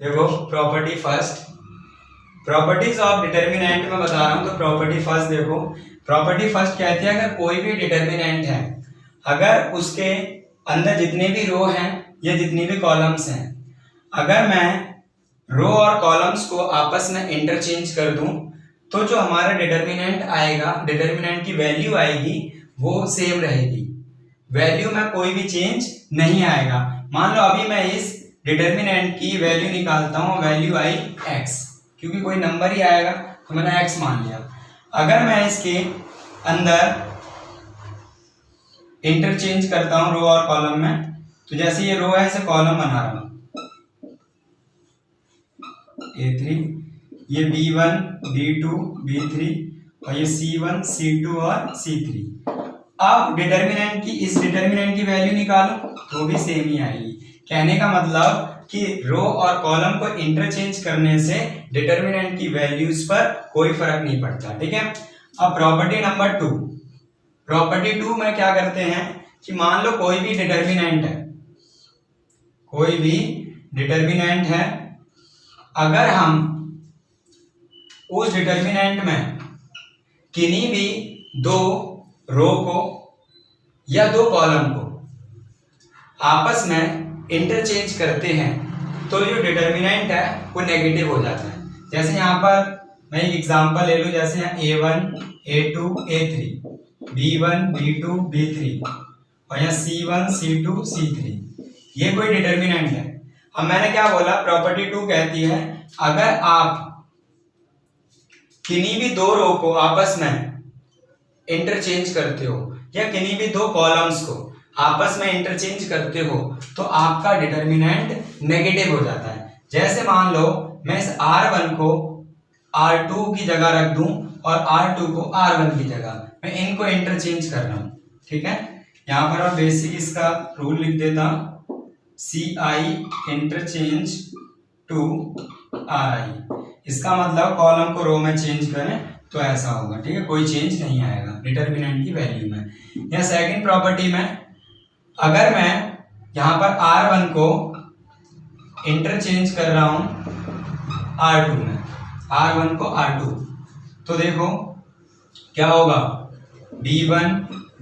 देखो property first, properties of determinant में बता रहा हूं। तो प्रॉपर्टी फर्स्ट देखो, प्रॉपर्टी फर्स्ट कहती है अगर कोई भी डिटर्मिनेंट है, अगर उसके अंदर जितने भी रो हैं या जितनी भी कॉलम्स हैं, अगर मैं रो और कॉलम्स को आपस में इंटरचेंज कर दूं तो जो हमारा डिटर्मिनेंट आएगा, डिटर्मिनेंट की वैल्यू आएगी वो सेम रहेगी, वैल्यू में कोई भी चेंज नहीं आएगा। मान लो अभी मैं इस डिटर्मिनेंट की वैल्यू निकालता हूं, वैल्यू आई x, क्योंकि कोई नंबर ही आएगा तो मैंने x मान लिया। अगर मैं इसके अंदर इंटरचेंज करता हूं रो और कॉलम में, तो जैसे ये रो है इसे कॉलम बना रहा हूं A3, ये B1 B2 B3 और ये C1 C2 और C3। अब डिटर्मिनेंट की, इस डिटर्मिनेंट की वैल्यू निकालो तो भी सेम ही आएगी। कहने का मतलब कि रो और कॉलम को इंटरचेंज करने से डिटर्मिनेंट की वैल्यूज पर कोई फर्क नहीं पड़ता। ठीक है। अब प्रॉपर्टी नंबर 2, प्रॉपर्टी 2 में क्या करते हैं कि मान लो कोई भी डिटर्मिनेंट है, कोई भी डिटर्मिनेंट है, अगर हम उस डिटर्मिनेंट में किन्हीं भी दो रो को या दो कॉलम को आपस में इंटरचेंज करते हैं तो जो डिटर्मिनेंट है वो नेगेटिव हो जाता है। जैसे यहाँ पर मैं एक एग्जांपल ले लूं, जैसे यहाँ A1 A2 A3 B1 B2 B3 और यहाँ C1 C2 C3, ये कोई डिटर्मिनेंट है। अब मैंने क्या बोला, प्रॉपर्टी 2 कहती है अगर आप किन्हीं भी दो रो को आपस में इंटरचेंज करते हो या किन्हीं भी दो कॉलम्स को आपस में इंटरचेंज करते हो तो आपका डिटर्मिनेंट नेगेटिव हो जाता है। जैसे मान लो मैं इस R1 को R2 की जगह रख दूं और R2 को R1 की जगह, मैं इनको इंटरचेंज कर रहा हूं। ठीक है। यहां पर मैं बेसिक इसका रूल लिख देता हूं, CI इंटरचेंज टू RI। इसका मतलब कॉलम को रो में चेंज करें तो ऐसा होगा। ठीक है, कोई चेंज नहीं आएगा डिटर्मिनेंट की वैल्यू में। या सेकंड प्रॉपर्टी में अगर मैं यहां पर R1 को इंटरचेंज कर रहा हूं R2 में, R1 को R2, तो देखो क्या होगा, B1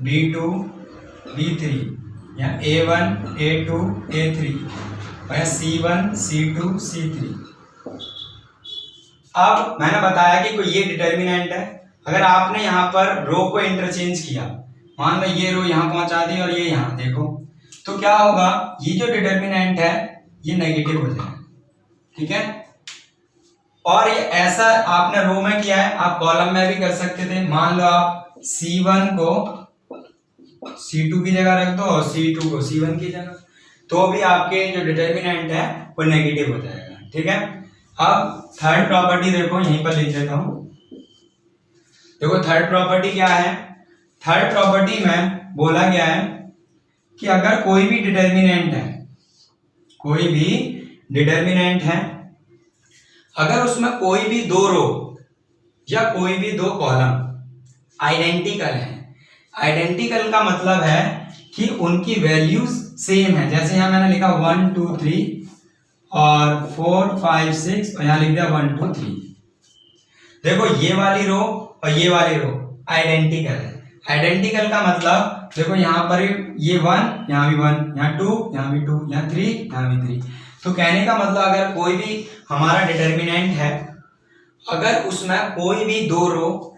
B2 B3 या A1 A2 A3 और या C1 C2 C3। अब मैंने बताया कि कोई ये डिटर्मिनेंट है, अगर आपने यहाँ पर रो को इंटरचेंज किया, मान लो ये रो यहाँ पहुंचा दी और ये यहाँ, देखो तो क्या होगा, ये जो डिटर्मिनेंट है ये नेगेटिव हो जाएगा। ठीक है। और ये ऐसा आपने रो में किया है, आप कॉलम में भी कर सकते थे। मान लो आप C1 को C2 की जगह रख दो और C2 को C1 की जगह, तो भी आपके जो डिटर्मिनेंट है वो नेगेटिव हो जाएगा। ठीक है। अब थर्ड प्रॉपर्टी देखो, यहीं पर लिख देता हूं। देखो थर्ड प्रॉपर्टी क्या है, थर्ड प्रॉपर्टी में बोला गया है कि अगर कोई भी डिटर्मिनेंट है, कोई भी डिटर्मिनेंट है, अगर उसमें कोई भी दो रो या कोई भी दो कॉलम आइडेंटिकल है, आइडेंटिकल का मतलब है कि उनकी वैल्यूज सेम है। जैसे यहां मैंने लिखा 1 2 3 और 4 5 6 और यहां लिख दिया 1 2 3। देखो ये वाली रो और ये वाली रो आइडेंटिकल है। आइडेंटिकल का मतलब देखो यहाँ पर ये 1, यहाँ भी 1, यहाँ 2, यहाँ भी 2, यहाँ 3, यहाँ भी 3। तो कहने का मतलब अगर कोई भी हमारा डिटर्मिनेंट है, अगर उसमें कोई भी दो रो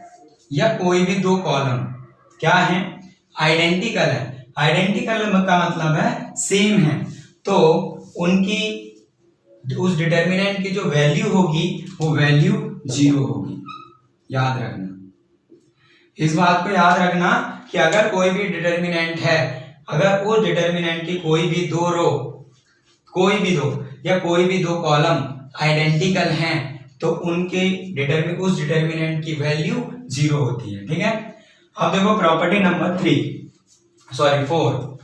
या कोई भी दो कॉलम क्या है, आइडेंटिकल है, आइडेंटिकल का मतलब है सेम है, तो उनकी उस डिटर्मिनेंट की जो वैल्यू होगी वो वैल्यू 0 होगी। याद रखना, इस बात को याद रखना कि अगर कोई भी डिटर्मिनेंट है, अगर उस डिटर्मिनेंट की कोई भी दो रो, कोई भी दो या कोई भी दो कॉलम आइडेंटिकल हैं तो उनके उस डिटर्मिनेंट की वैल्यू 0 होती है। ठीक है। अब देखो प्रॉपर्टी नंबर 4।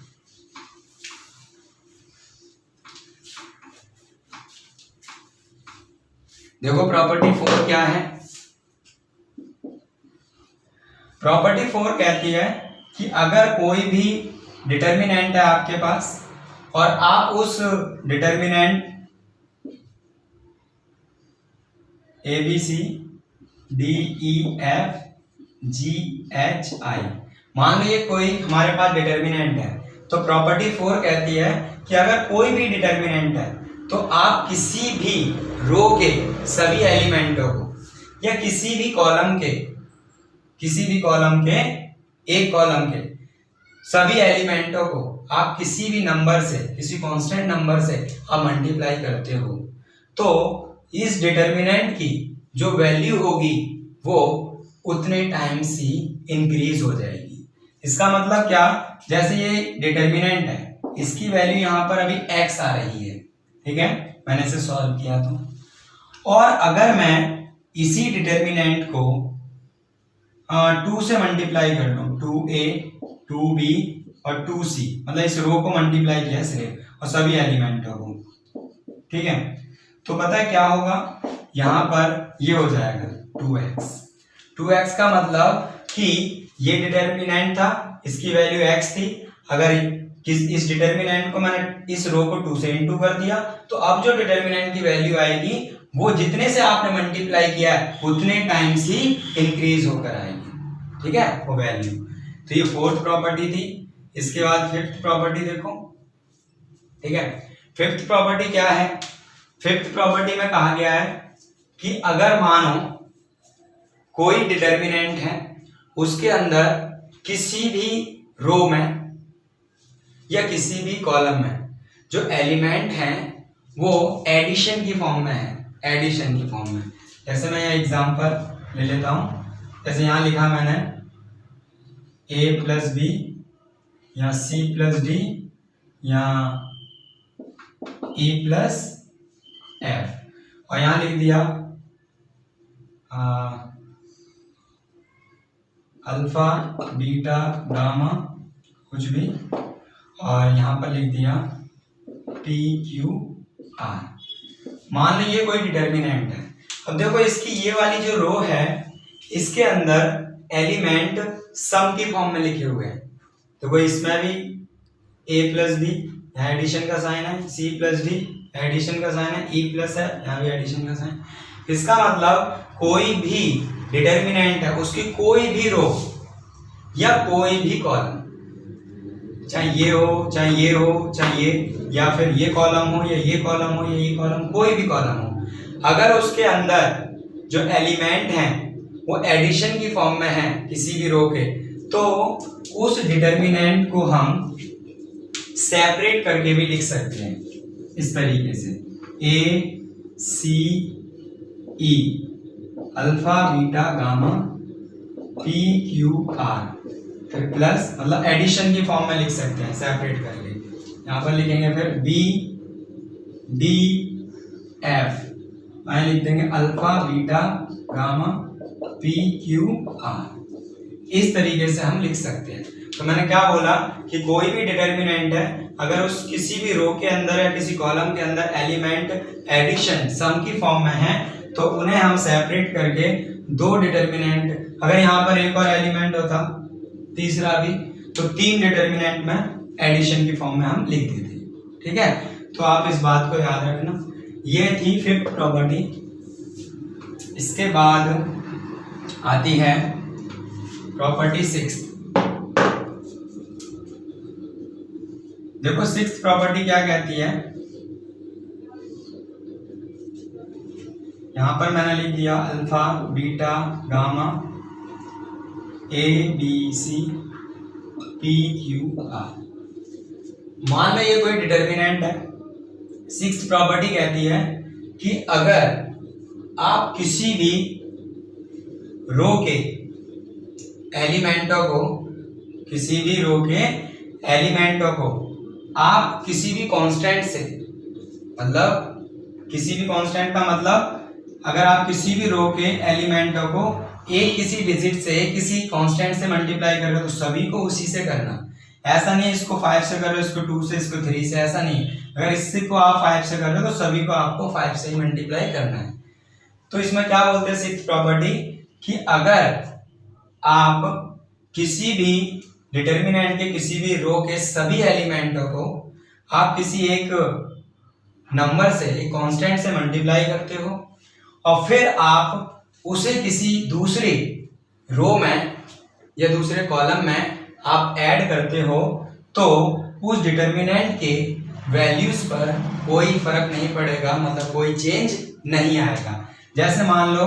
देखो प्रॉपर्टी 4 क्या है, प्रॉपर्टी 4 कहती है कि अगर कोई भी डिटर्मिनेंट है आपके पास और आप उस डिटर्मिनेंट ABCDEFGHI। मान लीजिए कोई हमारे पास डिटर्मिनेंट है, तो प्रॉपर्टी 4 कहती है कि अगर कोई भी डिटर्मिनेंट है तो आप किसी भी रो के सभी एलिमेंटों को या किसी भी कॉलम के एक कॉलम के सभी एलिमेंटों को आप किसी भी नंबर से, किसी कांस्टेंट नंबर से आप मल्टीप्लाई करते हो, तो इस डिटर्मिनेंट की जो वैल्यू होगी वो उतने टाइम्स ही इंक्रीज हो जाएगी। इसका मतलब क्या, जैसे ये डिटर्मिनेंट है, इसकी वैल्यू यहाँ पर अभी x आ रही है, ठीक है, मैंने इसे सॉल्व किया तो, और अगर मैं इसी डिटर्मिनेंट को 2 से मल्टीप्लाई कर लूं, 2a 2b और 2c, मतलब इस रो को मल्टीप्लाई किया सिर्फ और सभी एलिमेंटों को, ठीक है, तो पता है क्या होगा, यहाँ पर ये हो जाएगा 2x का मतलब कि ये डिटर्मिनेंट था, इसकी वैल्यू x थी, अगर इस डिटर्मिनेंट को मैंने इस रो को 2 से इंटू कर दिया, तो अब जो डिटर्मिनेंट की वैल्यू आएगी वो जितने से आपने मल्टीप्लाई किया है उतने टाइम्स ही इंक्रीज होकर आएगी, ठीक है, वो वैल्यू। तो ये फोर्थ प्रॉपर्टी थी। इसके बाद फिफ्थ प्रॉपर्टी देखो, ठीक है, फिफ्थ प्रॉपर्टी क्या है, फिफ्थ प्रॉपर्टी में कहा गया है कि अगर मानो कोई डिटर्मिनेंट है, उसके अंदर किसी भी रो में या किसी भी कॉलम में जो एलिमेंट हैं वो एडिशन की फॉर्म में है, एडिशन की फॉर्म में। जैसे मैं यहाँ एग्जांपल ले लेता हूँ, जैसे यहाँ लिखा मैंने a प्लस बी या c प्लस डी या e प्लस f, और यहाँ लिख दिया अल्फा बीटा गामा कुछ भी, और यहाँ पर लिख दिया p q r। मान लीजिए कोई डिटर्मिनेंट है, अब देखो इसकी ये वाली जो रो है इसके अंदर एलिमेंट सम की फॉर्म में लिखे हुए हैं, तो कोई इसमें भी a प्लस बी, यहाँ एडिशन का साइन है, c प्लस डी एडिशन का साइन है, e प्लस है, यहाँ भी एडिशन का साइन। इसका मतलब कोई भी डिटर्मिनेंट है, उसकी कोई भी रो या कोई भी कॉलम, चाहे ये हो चाहे ये हो चाहे ये, या फिर ये कॉलम हो या ये कॉलम हो या ये कॉलम, कोई भी कॉलम हो, अगर उसके अंदर जो एलिमेंट हैं वो एडिशन की फॉर्म में है किसी भी रो के, तो उस डिटर्मिनेंट को हम सेपरेट करके भी लिख सकते हैं इस तरीके से, a c e alpha beta gamma p q r, फिर प्लस, मतलब एडिशन की फॉर्म में लिख सकते हैं सेपरेट करके। यहाँ पर लिखेंगे फिर b d f, मैं लिख देंगे alpha beta gamma p q r, इस तरीके से हम लिख सकते हैं। तो मैंने क्या बोला कि कोई भी डिटर्मिनेंट है, अगर उस किसी भी रो के अंदर या किसी कॉलम के अंदर एलिमेंट एडिशन सम की फॉर्म में है, तो उन्हें हम सेपरेट करके दो डिटर्मिनेंट, अगर यहाँ पर एक और एलिमेंट होता तीसरा भी, तो 3 डिटर्मिनेंट में एडिशन की फॉर्म में हम लिख देते, ठीक है। तो आप इस बात को याद रखना। ये थी फिफ्थ प्रॉपर्टी। इसके बाद आती है प्रॉपर्टी 6। देखो 6th प्रॉपर्टी क्या कहती है, यहां पर मैंने लिख दिया alpha beta gamma A B C P Q R. मान लो ये कोई डिटर्मिनेंट है। 6th प्रॉपर्टी कहती है कि अगर आप किसी भी रो के एलिमेंटों को, किसी भी रो के एलिमेंटों को आप किसी भी कांस्टेंट से, मतलब किसी भी कांस्टेंट का मतलब अगर आप किसी भी रो के एलिमेंटों को एक किसी डिजिट से, किसी कांस्टेंट से मल्टीप्लाई कर रहे हो, तो सभी को उसी से करना। ऐसा नहीं इसको 5 से कर रहे हो, इसको 2 से, इसको 3 से, ऐसा नहीं। अगर इससे को आप 5 से कर रहे हो तो सभी को आपको 5 से ही मल्टीप्लाई करना है। तो इसमें क्या बोलते हैं 6th प्रॉपर्टी, कि अगर आप किसी भी डिटर्मिनेंट के किसी भी रो के सभी एलिमेंटों को आप किसी एक नंबर से, एक कांस्टेंट से मल्टीप्लाई करते हो, और फिर आप उसे किसी दूसरे रो में या दूसरे कॉलम में आप ऐड करते हो तो उस डिटर्मिनेंट के वैल्यूज पर कोई फर्क नहीं पड़ेगा, मतलब कोई चेंज नहीं आएगा। जैसे मान लो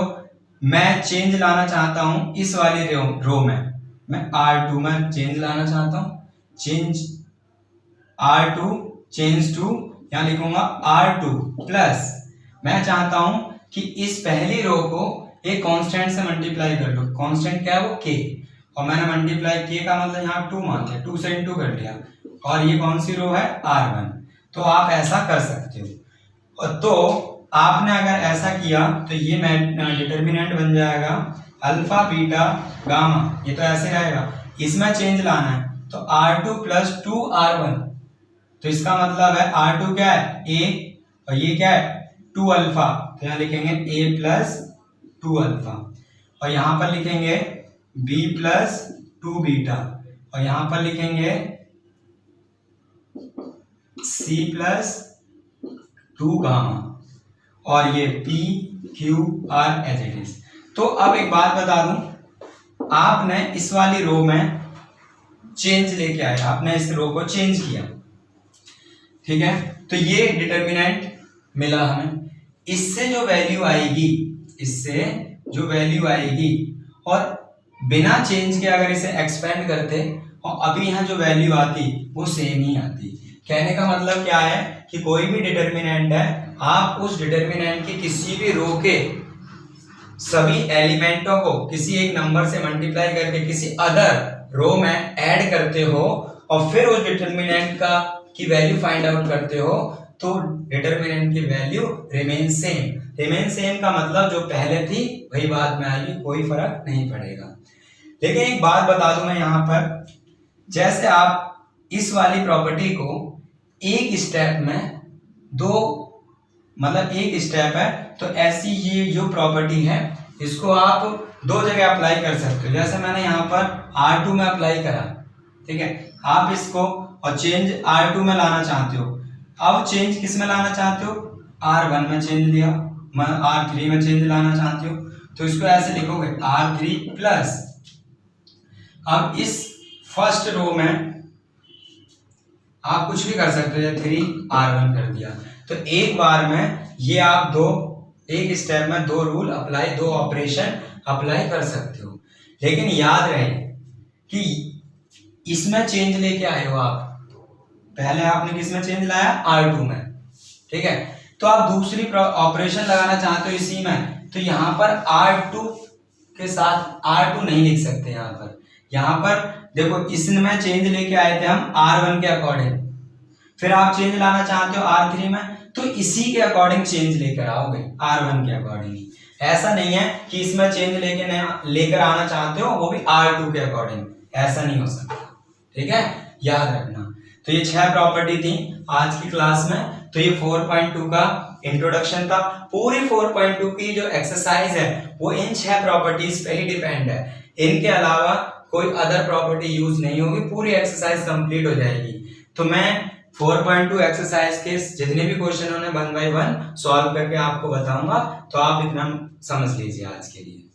मैं चेंज लाना चाहता हूं इस वाली रो में, मैं R2 में चेंज लाना चाहता हूं, चेंज R2 चेंज टू, यहां लिखूंगा R2 प्लस मैं चाहता हूं कि इस पहली रो को एक कांस्टेंट से मल्टीप्लाई कर लो। कांस्टेंट क्या है वो k, और मैंने मल्टीप्लाई k का मतलब यहाँ 2 मान लिया, 2 से इंटू कर लिया, और ये कौन सी रो है R1। तो आप ऐसा कर सकते हो। और तो आपने अगर ऐसा किया तो ये डिटर्मिनेंट बन जाएगा अल्फा बीटा गामा, ये तो ऐसे रहेगा। इसमें चेंज लाना है तो R2 प्लस 2R1, तो इसका मतलब है R2 क्या है a और ये क्या है 2 अल्फा, तो यहाँ लिखेंगे a प्लस 2 अल्फा, और यहाँ पर लिखेंगे b प्लस 2 बीटा, और यहाँ पर लिखेंगे c प्लस 2 गामा, और ये p q r as it is. तो अब एक बात बता दूं, आपने इस वाली रो में चेंज लेके आए, आपने इस रो को चेंज किया, ठीक है, तो ये डिटर्मिनेंट मिला हमें। इससे जो वैल्यू आएगी, इससे जो वैल्यू आएगी, और बिना चेंज के अगर इसे एक्सपेंड करते और अभी यहाँ जो वैल्यू आती वो सेम ही आती। कहने का मतलब क्या है कि कोई भी डिटर्मिनेंट है, आप उस डिटर्मिनेंट के किसी भी रो के सभी एलिमेंटों को किसी एक नंबर से मल्टीप्लाई करके किसी अदर रो में ऐड करते हो और फिर उस डिटर्मिनेंट का की वैल्यू फाइंड आउट करते हो, तो डिटर्मिनेंट की value remain same. Remain same का मतलब जो पहले थी वही बाद में आएगी, कोई फर्क नहीं पड़ेगा। लेकिन एक बात बता दूं मैं यहाँ पर, जैसे आप इस वाली प्रॉपर्टी को एक स्टेप में मतलब एक स्टेप है, तो ऐसी ये जो प्रॉपर्टी है इसको आप दो जगह अप्लाई कर सकते हो। जैसे मैंने यहाँ पर R2 में अप्लाई करा, ठीक है, आप इसको और चेंज R2 में लाना चाहते हो। अब चेंज किस में लाना चाहते हो, R1 में चेंज लिया, मैं R3 में चेंज लाना चाहते हो, तो इसको ऐसे लिखोगे R3 प्लस, अब इस फर्स्ट रो में आप कुछ भी कर सकते हो, 3R1 कर दिया, तो एक बार में ये आप एक स्टेप में दो रूल अप्लाई, दो ऑपरेशन अप्लाई कर सकते हो। लेकिन याद रहे कि इसमें चेंज लेके आए हो आप, पहले आपने किसमें चेंज लाया R2 में, ठीक है, तो आप दूसरी ऑपरेशन लगाना चाहते हो इसी में, तो यहाँ पर R2 के साथ R2 नहीं लिख सकते। यहाँ पर देखो, इसमें चेंज लेके आए थे हम R1 के अकॉर्डिंग, फिर आप चेंज लाना चाहते हो R3 में, तो इसी के अकॉर्डिंग चेंज लेकर आओगे, R1 के अकॉर्डिंग। ऐसा नहीं है कि इसमें चेंज लेकर आना चाहते हो वो भी R2 के अकॉर्डिंग, ऐसा नहीं हो सकता, ठीक है, याद रखना। तो ये 6 प्रॉपर्टी थी आज की क्लास में। तो ये 4.2 का इंट्रोडक्शन था। पूरी 4.2 की जो एक्सरसाइज है वो इन 6 प्रॉपर्टीज पे ही डिपेंड है, इनके अलावा कोई अदर प्रॉपर्टी यूज नहीं होगी, पूरी एक्सरसाइज कंप्लीट हो जाएगी। तो मैं 4.2 एक्सरसाइज के जितने भी क्वेश्चन होने 1 by 1 सॉल्व करके आपको बताऊंगा, तो आप इतना समझ लीजिए आज के लिए।